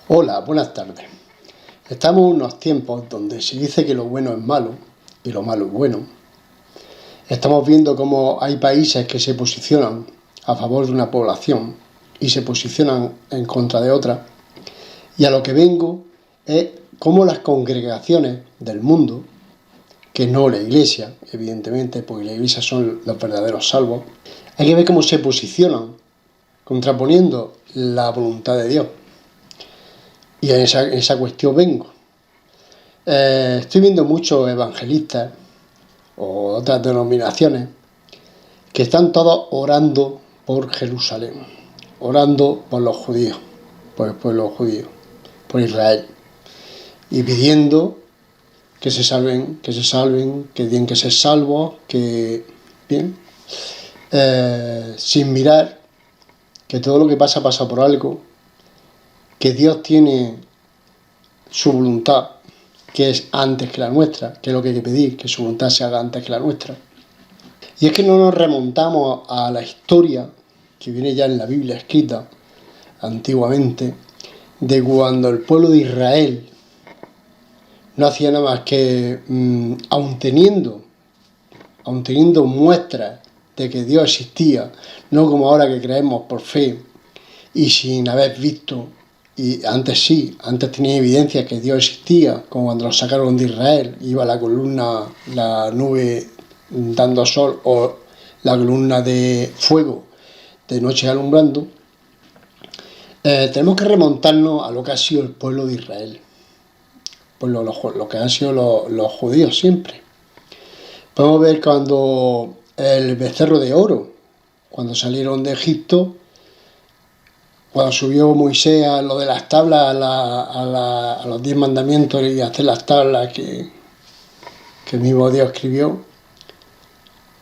Hola, buenas tardes. Estamos en unos tiempos donde se dice que lo bueno es malo y lo malo es bueno. Estamos viendo cómo hay países que se posicionan a favor de una población y se posicionan en contra de otra. Y a lo que vengo es cómo las congregaciones del mundo, que no la Iglesia, evidentemente, porque la Iglesia son los verdaderos salvos, hay que ver cómo se posicionan contraponiendo la voluntad de Dios. Y en esa cuestión vengo. Estoy viendo muchos evangelistas o otras denominaciones que están todos orando por Jerusalén, orando por los judíos, por el pueblo judío, por Israel, y pidiendo que se salven, que tienen que ser salvos, que bien, sin mirar que todo lo que pasa por algo, que Dios tiene su voluntad, que es antes que la nuestra, que es lo que hay que pedir, que su voluntad se haga antes que la nuestra. Y es que no nos remontamos a la historia que viene ya en la Biblia escrita antiguamente, de cuando el pueblo de Israel no hacía nada más que, aun teniendo muestras de que Dios existía, no como ahora que creemos por fe y sin haber visto, y antes tenía evidencia que Dios existía, como cuando los sacaron de Israel, iba la columna, la nube dando sol o la columna de fuego de noche alumbrando. Tenemos que remontarnos a lo que ha sido el pueblo de Israel, pues lo que han sido los judíos siempre. Podemos ver cuando el becerro de oro, cuando salieron de Egipto, cuando subió Moisés a lo de las tablas, a los 10 mandamientos y hacer las tablas que el mismo Dios escribió,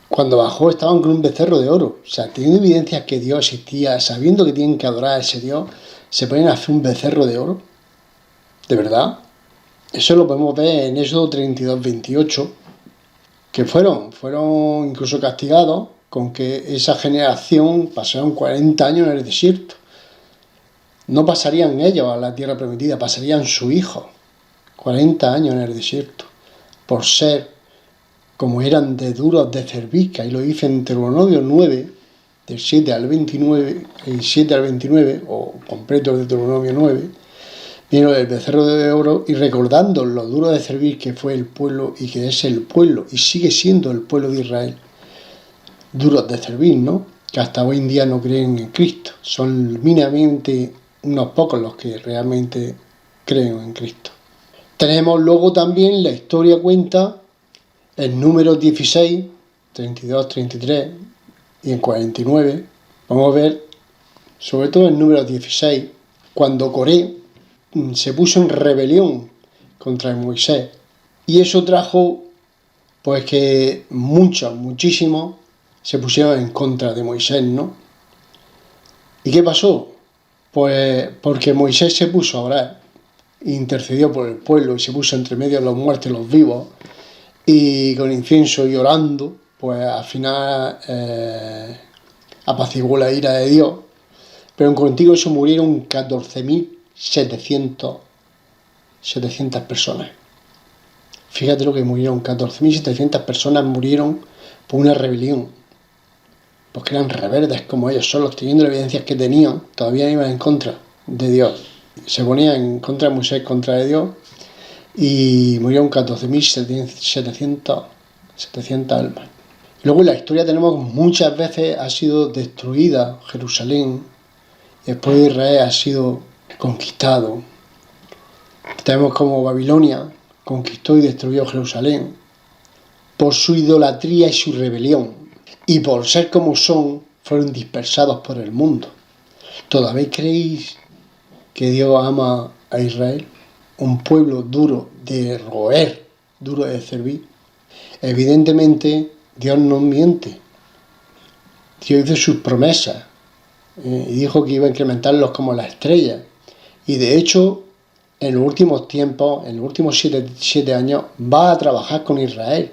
cuando bajó estaban con un becerro de oro. O sea, teniendo evidencias que Dios existía, sabiendo que tienen que adorar a ese Dios, se ponen a hacer un becerro de oro. ¿De verdad? Eso lo podemos ver en Éxodo 32-28, que fueron incluso castigados con que esa generación pasaron 40 años en el desierto. No pasarían ellos a la tierra prometida, pasarían sus hijos 40 años en el desierto, por ser como eran de duros de cerviz, y lo dice en Deuteronomio 9, del 7 al 29, el 7 al 29, o completo de Deuteronomio 9, vino el becerro de oro y recordando lo duro de cerviz que fue el pueblo y que es el pueblo y sigue siendo el pueblo de Israel, duros de cerviz, ¿no? Que hasta hoy en día no creen en Cristo, son mínimamente unos pocos los que realmente creen en Cristo. Tenemos luego también la historia cuenta en Números 16, 32, 33 y en 49. Vamos a ver, sobre todo en Números 16, cuando Coré se puso en rebelión contra Moisés. Y eso trajo pues que muchísimos se pusieron en contra de Moisés, ¿no? ¿Y qué pasó? Pues porque Moisés se puso a orar, intercedió por el pueblo y se puso entre medio de los muertos y los vivos, y con incienso y orando, pues al final apaciguó la ira de Dios, pero en contigo eso murieron 14.700 personas. Fíjate lo que murieron, 14.700 personas murieron por una rebelión, porque eran rebeldes como ellos solos, teniendo las evidencias que tenían, todavía iban en contra de Dios. Se ponían en contra de Moisés, contra de Dios, y murieron 14.700 almas. Luego en la historia tenemos que muchas veces ha sido destruida Jerusalén, y el pueblo de Israel ha sido conquistado. Tenemos como Babilonia conquistó y destruyó Jerusalén por su idolatría y su rebelión, y por ser como son, fueron dispersados por el mundo. ¿Todavía creéis que Dios ama a Israel? Un pueblo duro de roer, duro de servir. Evidentemente, Dios no miente. Dios hizo sus promesas y dijo que iba a incrementarlos como las estrellas. Y de hecho, en los últimos tiempos, en los últimos 7 años, va a trabajar con Israel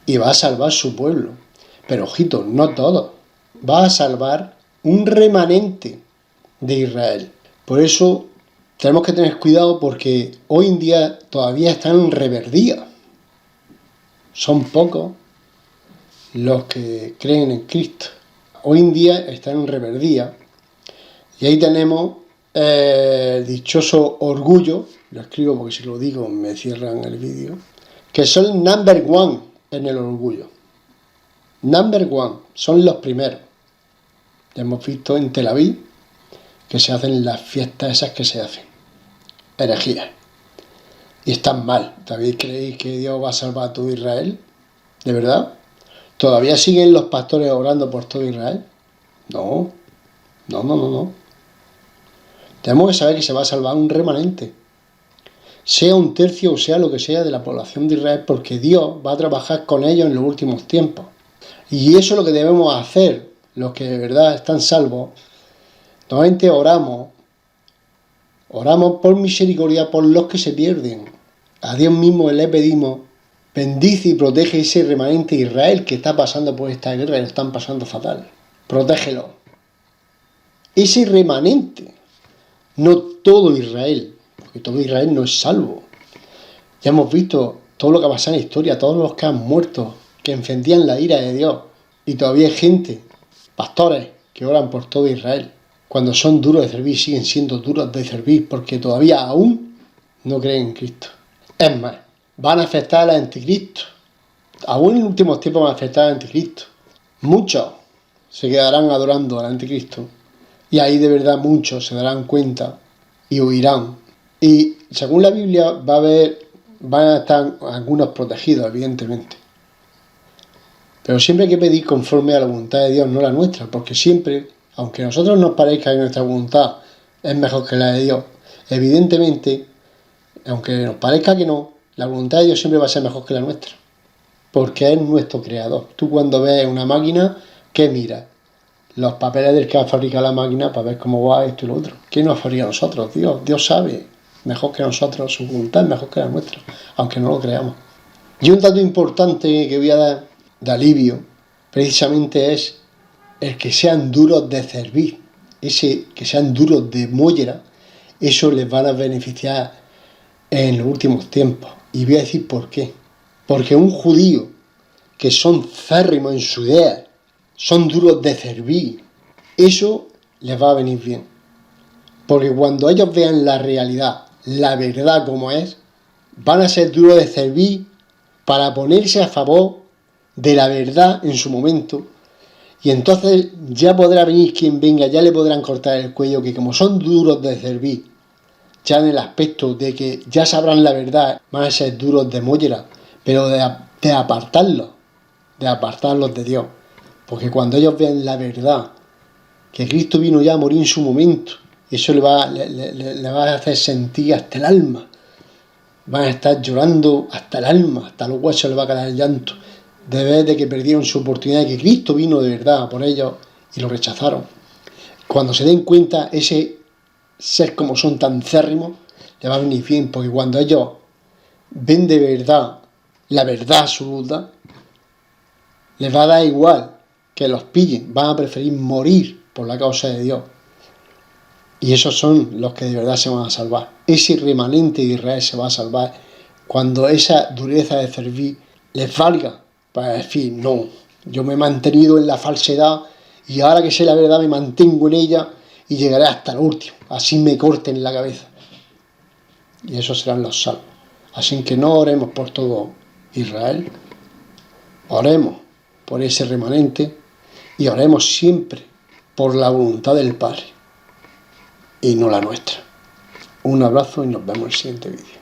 y va a salvar su pueblo. Pero ojito, no todo. Va a salvar un remanente de Israel. Por eso tenemos que tener cuidado porque hoy en día todavía están en reverdía. Son pocos los que creen en Cristo. Hoy en día están en reverdía. Y ahí tenemos el dichoso orgullo, lo escribo porque si lo digo me cierran el vídeo, que son number one en el orgullo. Number one, son los primeros. Ya hemos visto en Tel Aviv que se hacen las fiestas esas que se hacen. Herejías. Y están mal. ¿Todavía creéis que Dios va a salvar a todo Israel? ¿De verdad? ¿Todavía siguen los pastores orando por todo Israel? No. No. Tenemos que saber que se va a salvar un remanente. Sea un tercio o sea lo que sea de la población de Israel, porque Dios va a trabajar con ellos en los últimos tiempos. Y eso es lo que debemos hacer, los que de verdad están salvos. Normalmente oramos por misericordia por los que se pierden. A Dios mismo le pedimos, bendice y protege ese remanente de Israel que está pasando por esta guerra y lo están pasando fatal. Protégelo. Ese remanente, no todo Israel, porque todo Israel no es salvo. Ya hemos visto todo lo que ha pasado en la historia, todos los que han muerto, que encendían la ira de Dios. Y todavía hay gente, pastores, que oran por todo Israel. Cuando son duros de servir, siguen siendo duros de servir, porque todavía aún no creen en Cristo. Es más, van a afectar al anticristo. Aún en últimos tiempos van a afectar al anticristo. Muchos se quedarán adorando al anticristo. Y ahí de verdad muchos se darán cuenta y huirán. Y según la Biblia van a estar algunos protegidos, evidentemente. Pero siempre hay que pedir conforme a la voluntad de Dios, no la nuestra, porque siempre, aunque a nosotros nos parezca que nuestra voluntad es mejor que la de Dios, evidentemente, aunque nos parezca que no, la voluntad de Dios siempre va a ser mejor que la nuestra, porque es nuestro creador. Tú cuando ves una máquina, ¿qué miras? Los papeles del que ha fabricado la máquina para ver cómo va esto y lo otro. ¿Quién nos fabrica a nosotros? Dios. Dios sabe mejor que nosotros, su voluntad es mejor que la nuestra, aunque no lo creamos. Y un dato importante que voy a dar de alivio, precisamente es el que sean duros de servir, que sean duros de mollera, eso les va a beneficiar en los últimos tiempos. Y voy a decir por qué. Porque un judío que son férrimos en su idea, son duros de servir, eso les va a venir bien. Porque cuando ellos vean la realidad, la verdad como es, van a ser duros de servir para ponerse a favor de la verdad en su momento, y entonces ya podrá venir quien venga, ya le podrán cortar el cuello, que como son duros de servir, ya en el aspecto de que ya sabrán la verdad, van a ser duros de mollera, pero de apartarlos de Dios. Porque cuando ellos vean la verdad, que Cristo vino ya a morir en su momento, y eso le va a hacer sentir hasta el alma. Van a estar llorando hasta el alma, hasta los huesos les va a caer el llanto, de ver de que perdieron su oportunidad, de que Cristo vino de verdad por ellos y lo rechazaron. Cuando se den cuenta, ese ser como son tan cérrimos, les va a venir bien, porque cuando ellos ven de verdad la verdad absoluta, les va a dar igual que los pillen, van a preferir morir por la causa de Dios. Y esos son los que de verdad se van a salvar. Ese remanente de Israel se va a salvar cuando esa dureza de servir les valga para decir, no, yo me he mantenido en la falsedad y ahora que sé la verdad me mantengo en ella y llegaré hasta el último, así me corten la cabeza. Y esos serán los salvos. Así que no oremos por todo Israel, oremos por ese remanente y oremos siempre por la voluntad del Padre y no la nuestra. Un abrazo y nos vemos en el siguiente vídeo.